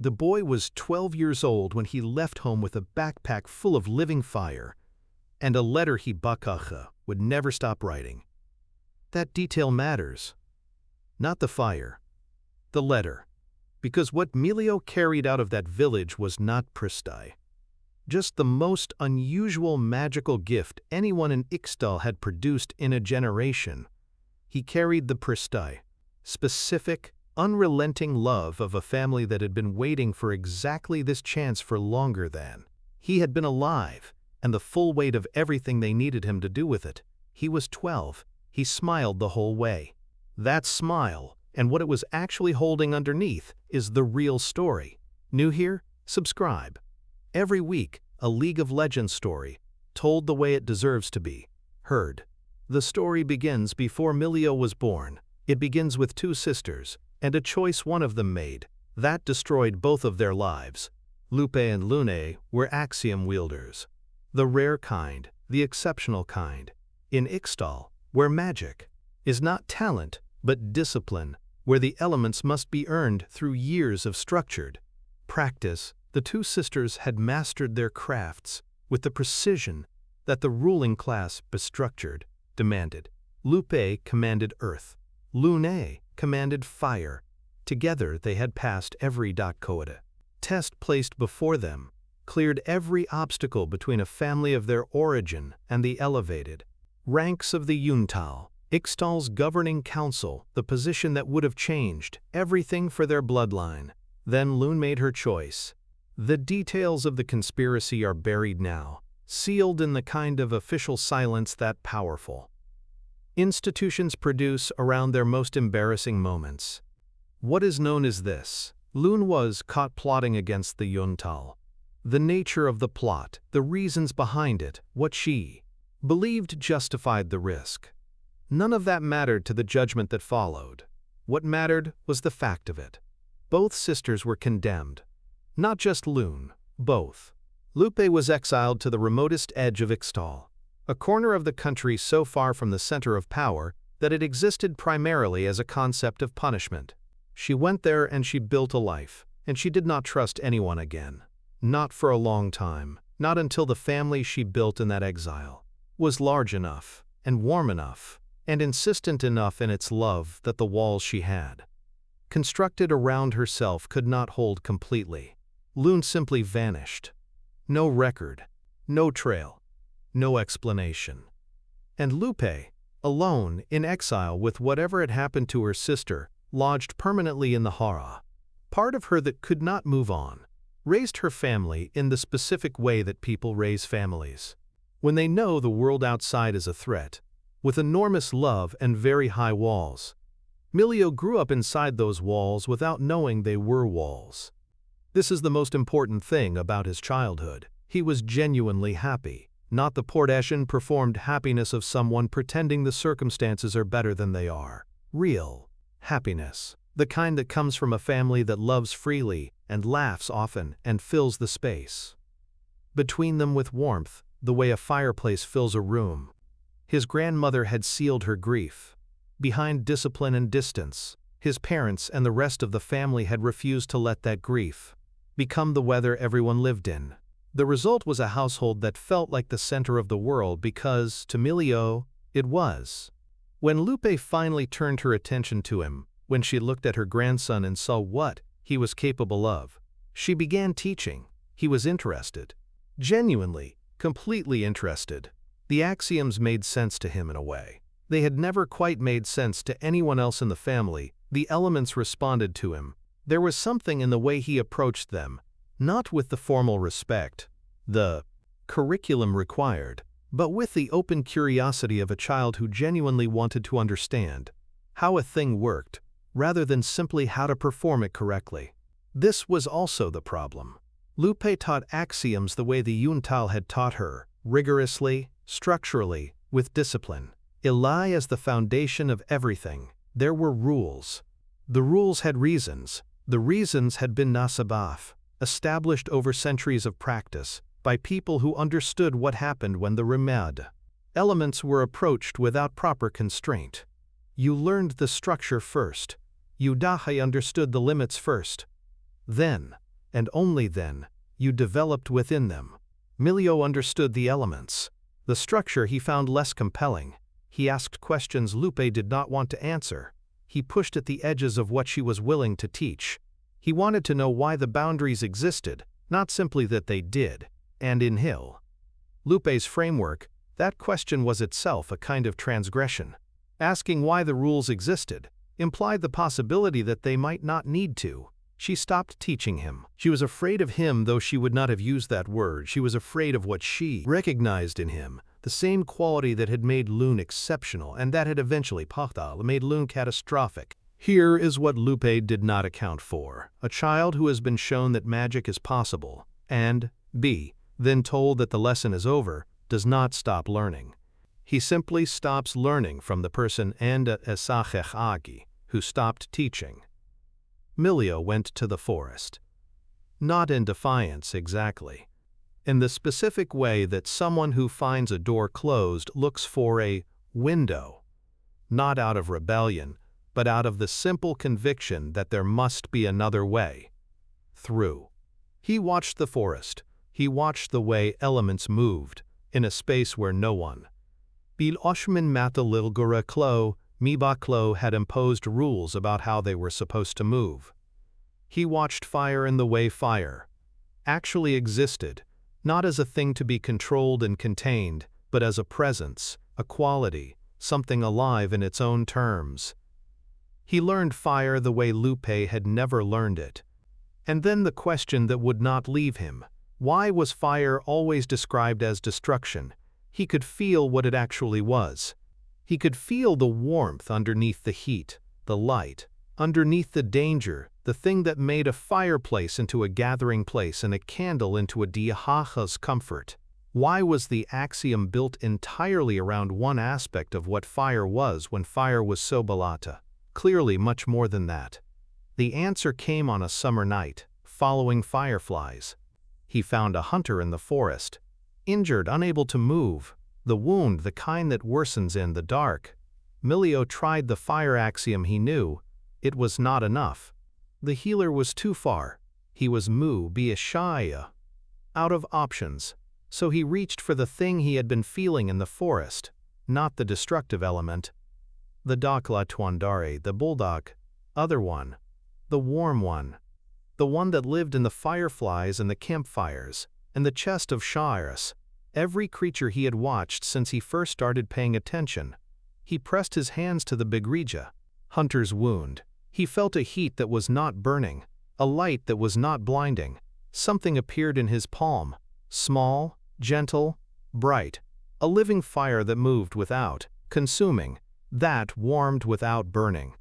The boy was 12 years old when he left home with a backpack full of living fire, and a letter he bakacha would never stop writing. That detail matters. Not the fire, the letter. Because what Milio carried out of that village was not pristine. Just the most unusual magical gift anyone in Ixtal had produced in a generation. He carried the pristine, specific, unrelenting love of a family that had been waiting for exactly this chance for longer than he had been alive, and the full weight of everything they needed him to do with it. He was 12. He smiled the whole way. That smile, and what it was actually holding underneath, is the real story. New here? Subscribe. Every week, a League of Legends story, told the way it deserves to be heard. The story begins before Milio was born. It begins with two sisters, and a choice one of them made. That destroyed both of their lives. Lupe and Lune were axiom wielders. The rare kind, the exceptional kind. In Ixtal, where magic is not talent, but discipline, where the elements must be earned through years of structured practice, the two sisters had mastered their crafts with the precision that the ruling class bestructured demanded. Lupe commanded earth. Lune commanded fire. Together they had passed every quota test placed before them, cleared every obstacle between a family of their origin and the elevated ranks of the Yuntal, Ixtal's governing council, the position that would have changed everything for their bloodline. Then Lune made her choice. The details of the conspiracy are buried now, sealed in the kind of official silence that powerful institutions produce around their most embarrassing moments. What is known as this: Lune was caught plotting against the Yuntal. The nature of the plot, the reasons behind it, what she believed justified the risk. None of that mattered to the judgment that followed. What mattered was the fact of it. Both sisters were condemned. Not just Lune, both. Lupe was exiled to the remotest edge of Ixtal, a corner of the country so far from the center of power that it existed primarily as a concept of punishment. She went there and she built a life, and she did not trust anyone again. Not for a long time, not until the family she built in that exile was large enough, and warm enough, and insistent enough in its love that the walls she had constructed around herself could not hold completely. Lune simply vanished. No record, no trail, no explanation. And Lupe, alone, in exile with whatever had happened to her sister, lodged permanently in the Hara. Part of her that could not move on, raised her family in the specific way that people raise families. When they know the world outside is a threat, with enormous love and very high walls. Milio grew up inside those walls without knowing they were walls. This is the most important thing about his childhood. He was genuinely happy, not the performed happiness of someone pretending the circumstances are better than they are. Real happiness, the kind that comes from a family that loves freely and laughs often and fills the space between them with warmth, the way a fireplace fills a room. His grandmother had sealed her grief behind discipline and distance. His parents and the rest of the family had refused to let that grief become the weather everyone lived in. The result was a household that felt like the center of the world because, to Milio, it was. When Lupe finally turned her attention to him, when she looked at her grandson and saw what he was capable of, she began teaching. He was interested. Genuinely, completely interested. The axioms made sense to him in a way. They had never quite made sense to anyone else in the family. The elements responded to him. There was something in the way he approached them, not with the formal respect the curriculum required, but with the open curiosity of a child who genuinely wanted to understand how a thing worked, rather than simply how to perform it correctly. This was also the problem. Lupe taught axioms the way the Yuntal had taught her, rigorously, structurally, with discipline. Eli as the foundation of everything. There were rules. The rules had reasons. The reasons had been nasabaf, established over centuries of practice, by people who understood what happened when the remad elements were approached without proper constraint. You learned the structure first. You understood the limits first. Then, and only then, you developed within them. Milio understood the elements. The structure he found less compelling. He asked questions Lupe did not want to answer. He pushed at the edges of what she was willing to teach. He wanted to know why the boundaries existed, not simply that they did. And in Lupe's framework, that question was itself a kind of transgression. Asking why the rules existed implied the possibility that they might not need to. She stopped teaching him. She was afraid of him, though she would not have used that word. She was afraid of what she recognized in him, the same quality that had made Lune exceptional and that had eventually made Lune catastrophic. Here is what Lupe did not account for: a child who has been shown that magic is possible, and b. then told that the lesson is over, does not stop learning. He simply stops learning from the person who stopped teaching. Milio went to the forest. Not in defiance exactly. In the specific way that someone who finds a door closed looks for a window. Not out of rebellion, but out of the simple conviction that there must be another way through. He watched the forest. He watched the way elements moved, in a space where no one. Bil Oshman Mata Lilgura Klo, Miba Klo had imposed rules about how they were supposed to move. He watched fire in the way fire actually existed, not as a thing to be controlled and contained, but as a presence, a quality, something alive in its own terms. He learned fire the way Lupe had never learned it. And then the question that would not leave him: why was fire always described as destruction? He could feel what it actually was. He could feel the warmth underneath the heat, the light, underneath the danger, the thing that made a fireplace into a gathering place and a candle into a diahaha's comfort. Why was the axiom built entirely around one aspect of what fire was when fire was so balata? Clearly much more than that. The answer came on a summer night, following fireflies. He found a hunter in the forest, injured, unable to move, the wound the kind that worsens in the dark. Milio tried the fire axiom he knew. It was not enough. The healer was too far. He was out of options. So he reached for the thing he had been feeling in the forest, not the destructive element. The Dakla Twandare, the bulldog, other one, the warm one, the one that lived in the fireflies and the campfires, and the chest of Shairas, every creature he had watched since he first started paying attention. He pressed his hands to the Bigrija, hunter's wound. He felt a heat that was not burning, a light that was not blinding. Something appeared in his palm, small, gentle, bright, a living fire that moved without consuming, that warmed without burning.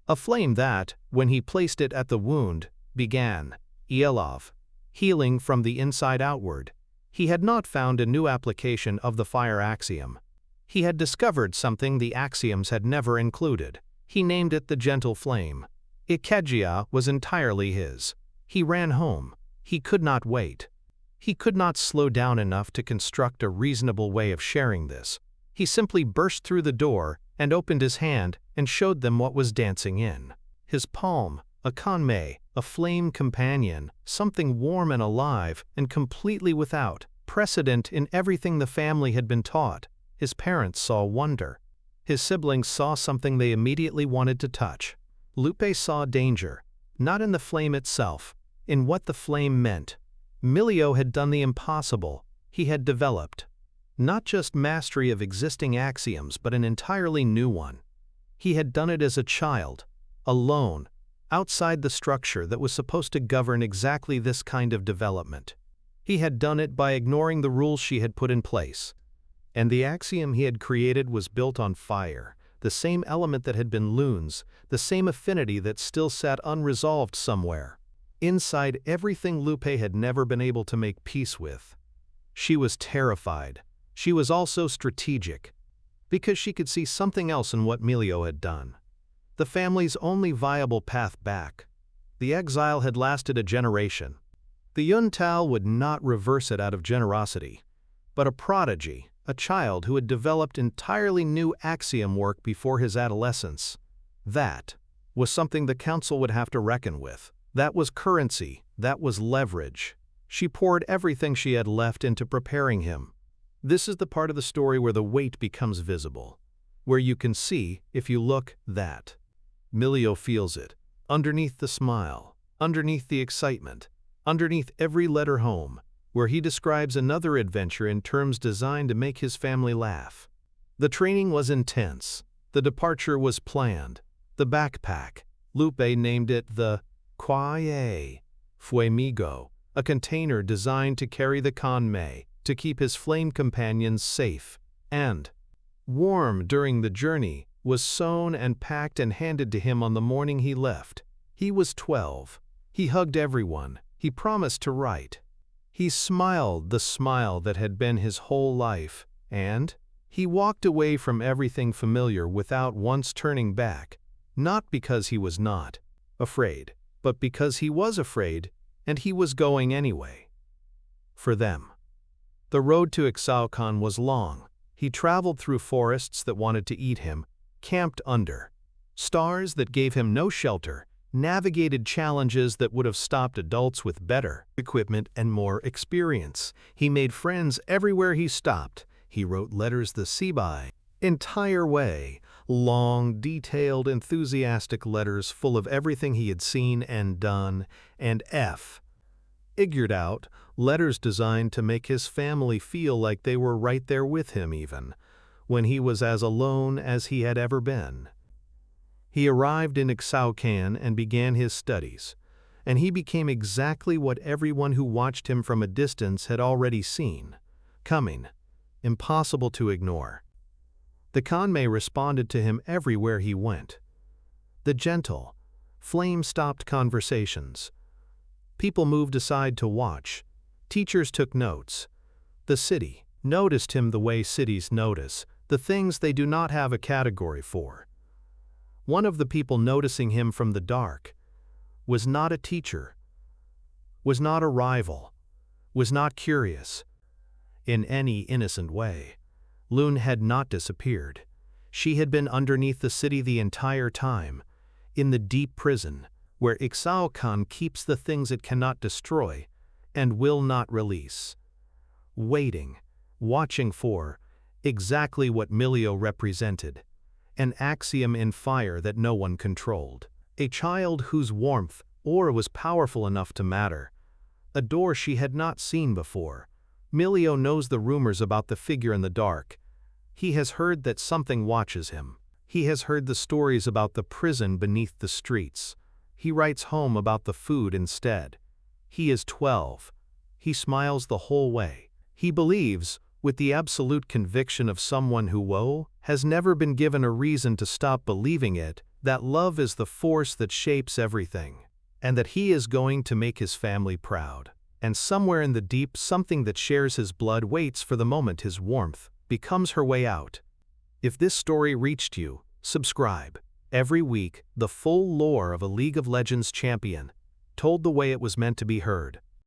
A flame that, when he placed it at the wound, began, Elov, healing from the inside outward. He had not found a new application of the fire axiom. He had discovered something the axioms had never included. He named it the gentle flame. Ikegia was entirely his. He ran home. He could not wait. He could not slow down enough to construct a reasonable way of sharing this. He simply burst through the door and opened his hand and showed them what was dancing in his palm, a kanmei, a flame companion, something warm and alive and completely without precedent in everything the family had been taught. His parents saw wonder. His siblings saw something they immediately wanted to touch. Lupe saw danger, not in the flame itself, in what the flame meant. Milio had done the impossible. He had developed not just mastery of existing axioms, but an entirely new one. He had done it as a child, alone, outside the structure that was supposed to govern exactly this kind of development. He had done it by ignoring the rules she had put in place. And the axiom he had created was built on fire, the same element that had been Lune's, the same affinity that still sat unresolved somewhere, inside everything Lupe had never been able to make peace with. She was terrified. She was also strategic, because she could see something else in what Milio had done. The family's only viable path back. The exile had lasted a generation. The Yuntao would not reverse it out of generosity, but a prodigy, a child who had developed entirely new axiom work before his adolescence. That was something the council would have to reckon with. That was currency, That was leverage. She poured everything she had left into preparing him. This is the part of the story where the weight becomes visible, where you can see, if you look, that Milio feels it, underneath the smile, underneath the excitement, underneath every letter home, where he describes another adventure in terms designed to make his family laugh. The training was intense. The departure was planned. The backpack, Lupe named it the Quaye Fuemigo, a container designed to carry the conme, to keep his flame companions safe and warm during the journey, was sewn and packed and handed to him on the morning he left. He was 12. He hugged everyone. He promised to write. He smiled the smile that had been his whole life, and he walked away from everything familiar without once turning back, not because he was not afraid, but because he was afraid, and he was going anyway. For them. The road to Exile was long. He traveled through forests that wanted to eat him, camped under stars that gave him no shelter, navigated challenges that would have stopped adults with better equipment and more experience. He made friends everywhere he stopped. He wrote letters the Seaby entire way, long, detailed, enthusiastic letters full of everything he had seen and done, and figured out, letters designed to make his family feel like they were right there with him even, when he was as alone as he had ever been. He arrived in Exile and began his studies, and he became exactly what everyone who watched him from a distance had already seen, coming, impossible to ignore. The conme responded to him everywhere he went. The gentle, flame-stopped conversations. People moved aside to watch. Teachers took notes. The city noticed him the way cities notice, the things they do not have a category for. One of the people noticing him from the dark was not a teacher, was not a rival, was not curious. In any innocent way, Lune had not disappeared. She had been underneath the city the entire time, in the deep prison, where Exile keeps the things it cannot destroy and will not release. Waiting, watching for exactly what Milio represented, an axiom in fire that no one controlled, a child whose warmth or was powerful enough to matter, a door she had not seen before. Milio knows the rumors about the figure in the dark. He has heard that something watches him. He has heard the stories about the prison beneath the streets. He writes home about the food instead. He is 12. He smiles the whole way. He believes, with the absolute conviction of someone who has never been given a reason to stop believing it, that love is the force that shapes everything, and that he is going to make his family proud. And somewhere in the deep, something that shares his blood waits for the moment his warmth becomes her way out. If this story reached you, subscribe. Every week, the full lore of a League of Legends champion, told the way it was meant to be heard.